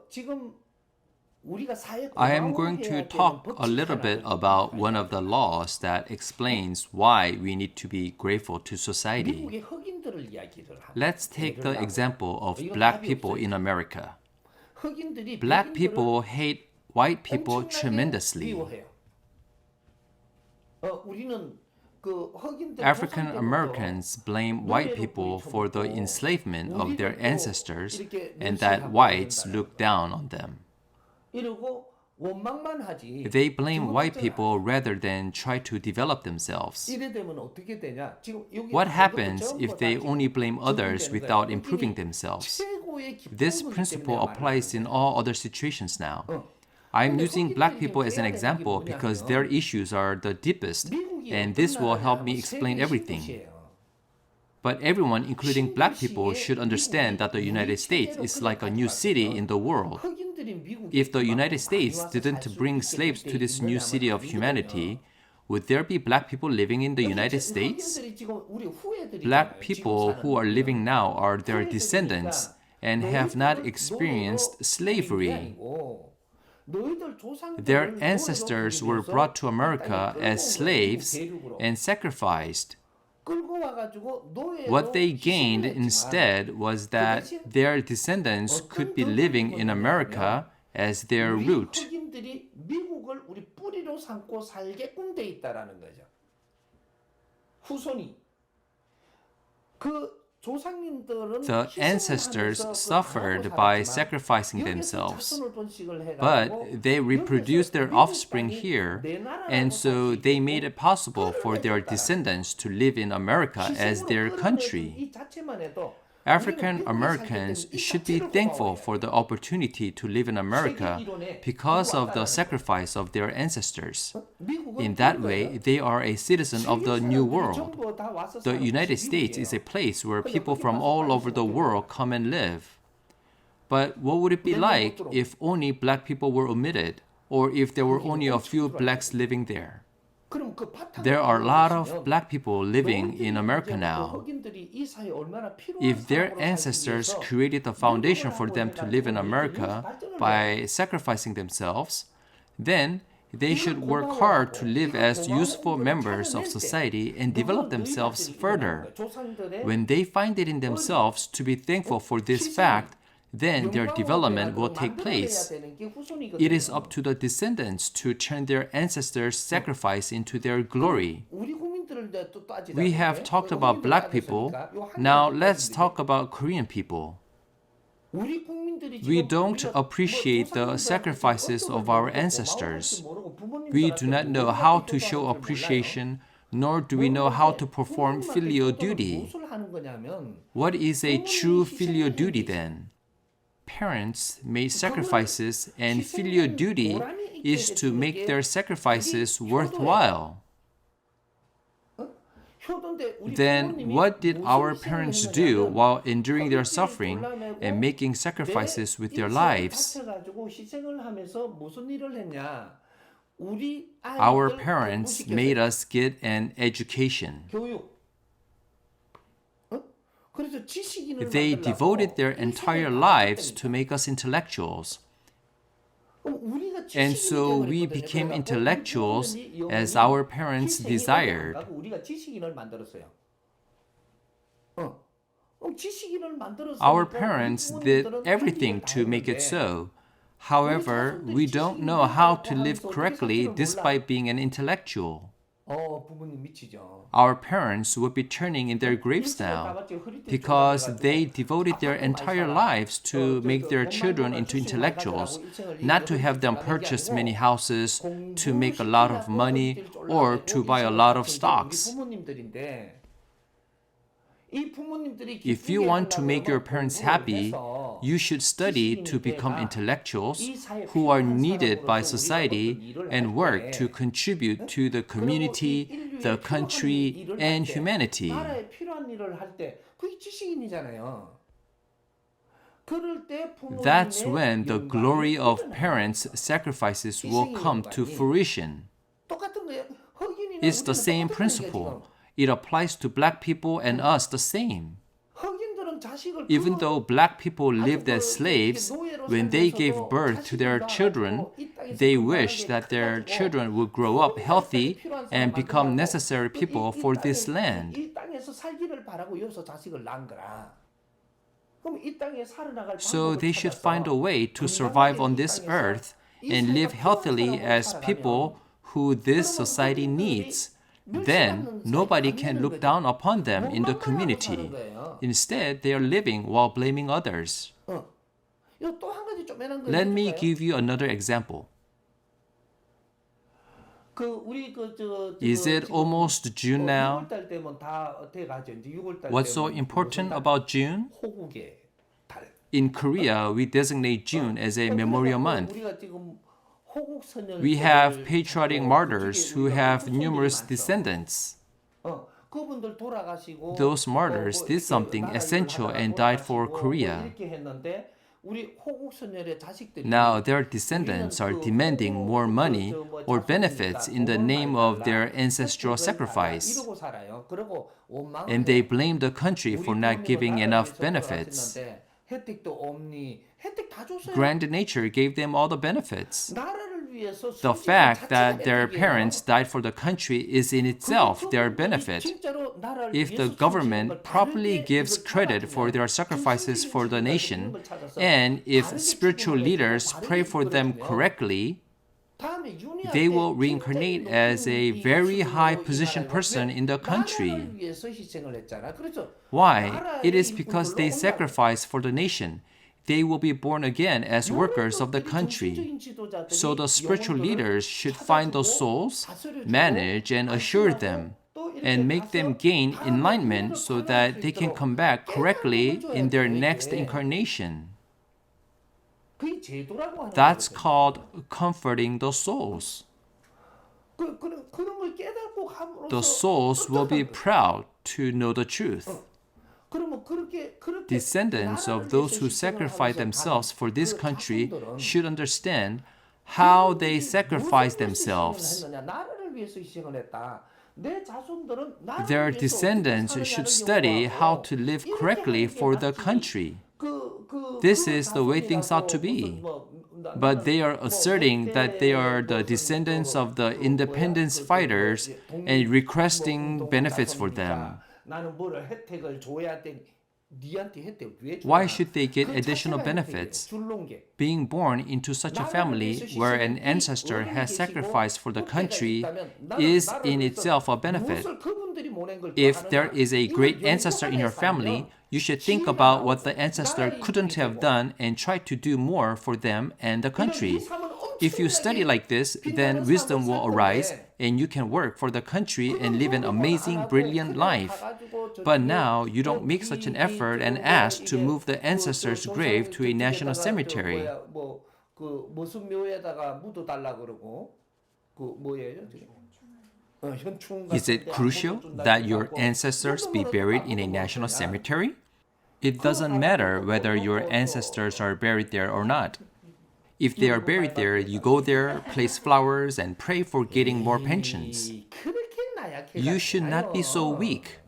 지금 우리가 사회에 I am going to 고마워해야 되는 talk a 법칙 little bit 하나를 about one of the laws that explains why we need to be grateful to society. 미국의 흑인들을 이야기를 합니다. Let's take the 예를 example of 이건 black 답이 people 없어요. in America. 흑인들이 Black 백인들을 people hate white people 엄청나게 tremendously. 미워해요. 우리는 그 흑인들 African 조상 때부터 Americans blame white people for the enslavement of their 우리를 또 ancestors 이렇게 and that 멸시하고 whites 그런다는 look down on them. 이러고 원망만 하지. They blame white 지금 people rather than try to develop themselves. 이래 되면 어떻게 되냐? 지금 여기 What 이것도 happens 전부 if 다 they 지금 only blame others 적용되는 without 거예요. improving 흑인이 themselves? 최고의 기쁜 This 거기 principle 때문에 applies in 말하는 all other situations now. 거예요. I'm 근데 using 흑인들이 black 지금 people as an 깨야 되는 게 example because their 뭐냐면 issues are the deepest, 미국이 and 어떤 this will help me 나라냐면 explain 세계 everything. 신도시예요. But everyone, including black people, should understand that the United States is like a new city in the world. If the United States didn't bring slaves to this new city of humanity, would there be black people living in the United States? Black people who are living now are their descendants and have not experienced slavery. Their ancestors were brought to America as slaves and sacrificed. What they gained instead was that their descendants could be living in America as their root. 흑인들이 미국을 우리 뿌리로 삼고 살게끔 돼 있다라는 거죠. 후손이 그 조상님들은 The ancestors suffered by sacrificing themselves, but they reproduced their offspring here, and so they made it possible for their descendants to live in America as their country. African Americans should be thankful for the opportunity to live in America because of the sacrifice of their ancestors. In that way, they are a citizen of the new world. The United States is a place where people from all over the world come and live. But what would it be like if only black people were omitted, or if there were only a few blacks living there? There are a lot of black people living in America now. If their ancestors created the foundation for them to live in America by sacrificing themselves, then they should work hard to live as useful members of society and develop themselves further. When they find it in themselves to be thankful for this fact, then their development will take place. It is up to the descendants to turn their ancestors' sacrifice into their glory. We have talked about black people. Now let's talk about Korean people. We don't appreciate the sacrifices of our ancestors. We do not know how to show appreciation, nor do we know how to perform filial duty. What is a true filial duty then? Parents made sacrifices, and filial duty is to make their sacrifices worthwhile. Then what did our parents do while enduring their suffering and making sacrifices with their lives? Our parents made us get an education. They devoted their entire lives to make us intellectuals. And so we became intellectuals as our parents desired. Our parents did everything to make it so. However, we don't know how to live correctly despite being an intellectual. Our parents would be turning in their graves now because they devoted their entire lives to make their children into intellectuals, not to have them purchase many houses, to make a lot of money, or to buy a lot of stocks. If you want to make your parents happy, you should study to become intellectuals who are needed by society and work to contribute to the community, the country, and humanity. That's when the glory of parents' sacrifices will come to fruition. It's the same principle. It applies to black people and us the same. Even though black people lived as slaves, when they gave birth to their children, they wished that their children would grow up healthy and become necessary people for this land. 이 땅에서 살기를 바라고 여기서 자식을 낳은 거라. 그럼 이 땅에 살아나갈 So 방법을 they should 찾아서 find a way to survive on this earth and live healthily as people who this society needs. Then nobody can look down upon them in the community. Instead, they are living while blaming others. 이거 또 한 가지 쪼매난 거 Let me 있을까요? give you another example. Is it almost June now? 6월달 되면 다 어떻게 가죠? 이제 6월달 What's so 되면 important 무슨 달? about June? 호국의 달. In Korea, we designate June as a memorial month. 우리가 지금 호국 선열들을 We have patriotic 찾고 martyrs 그쪽에 who 우리가 have 후손들이 numerous 많죠. descendants. 그분들 돌아가시고 Those martyrs did something 나라 essential 일을 and 하다가 died for 돌아가시고 Korea. 이렇게 했는데 우리 호국 선열의 자식들이 Now their descendants are demanding more money or benefits in the name of their ancestral sacrifice, 이러고 살아요. 그리고 원망을 and they blame the country for not giving enough benefits. 혜택도 없니? 혜택 다 줬어요. Grand nature gave them all the benefits. 나라를 위해서 The 숨진 fact 자체가 that their 혜택이에요. parents died for the country is in itself their 그분들이 benefit. 진짜로 나라를 If the 위해서 government 숨진 걸 properly 다르게 gives 그걸 credit for their sacrifices for the nation, and if spiritual leaders pray for them correctly, 다음에 윤희한테 they will reincarnate 굉장히 as a 높은 very 위치로 high 일하려고 position person in the country. 나라를 위해서 희생을 했잖아. 그렇죠? Why? 나라의 It is 일꾼들로 because they 온다고. sacrifice for the nation. They will be born again as workers of the country. So the spiritual leaders should find the souls, manage and assure them, and make them gain enlightenment so that they can come back correctly in their next incarnation. That's called comforting the souls. The souls will be proud to know the truth. Descendants of those who sacrifice themselves for this country should understand how they sacrifice themselves. Their descendants should study how to live correctly for the country. This is the way things ought to be. But they are asserting that they are the descendants of the independence fighters and requesting benefits for them. Why should they get additional benefits? Being born into such a family where an ancestor has sacrificed for the country is in itself a benefit. If there is a great ancestor in your family, you should think about what the ancestor couldn't have done and try to do more for them and the country. If you study like this, then wisdom will arise and you can work for the country and live an amazing, brilliant life. But now you don't make such an effort and ask to move the ancestor's grave to a national cemetery. Is it crucial that your ancestors be buried in a national cemetery? It doesn't matter whether your ancestors are buried there or not. If they are buried there, you go there, place flowers, and pray for getting more pensions. You should not be so weak.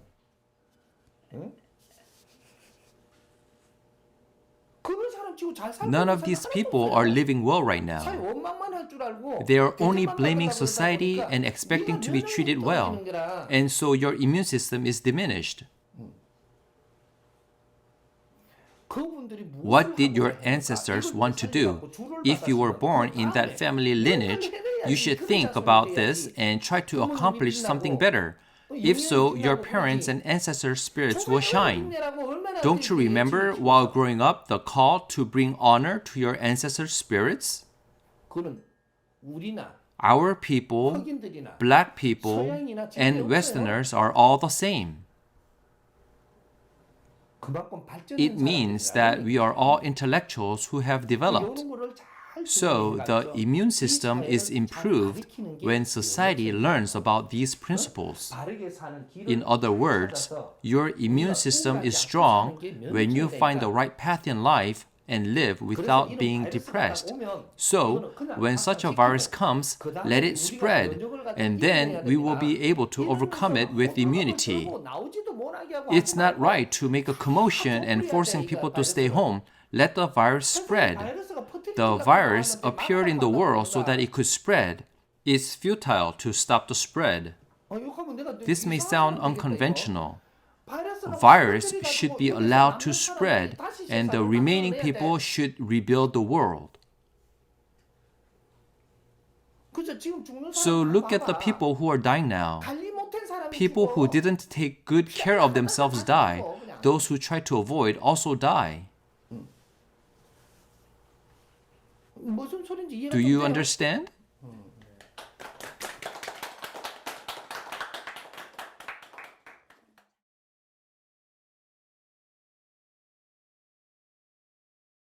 None of these people are living well right now. They are only blaming society and expecting to be treated well, and so your immune system is diminished. What did your ancestors want to do? If you were born in that family lineage, you should think about this and try to accomplish something better. If so, your parents' and ancestors' spirits will shine. Don't you remember while growing up the call to bring honor to your ancestors' spirits? Our people, black people, and Westerners are all the same. It means that we are all intellectuals who have developed. So the immune system is improved when society learns about these principles. In other words, your immune system is strong when you find the right path in life and live without being depressed. So, when such a virus comes, let it spread, and then we will be able to overcome it with immunity. It's not right to make a commotion and forcing people to stay home. Let the virus spread. The virus appeared in the world so that it could spread. It's futile to stop the spread. This may sound unconventional. Virus should be allowed to spread, and the remaining people should rebuild the world. So look at the people who are dying now. People who didn't take good care of themselves die. Those who try to avoid also die. Do you understand?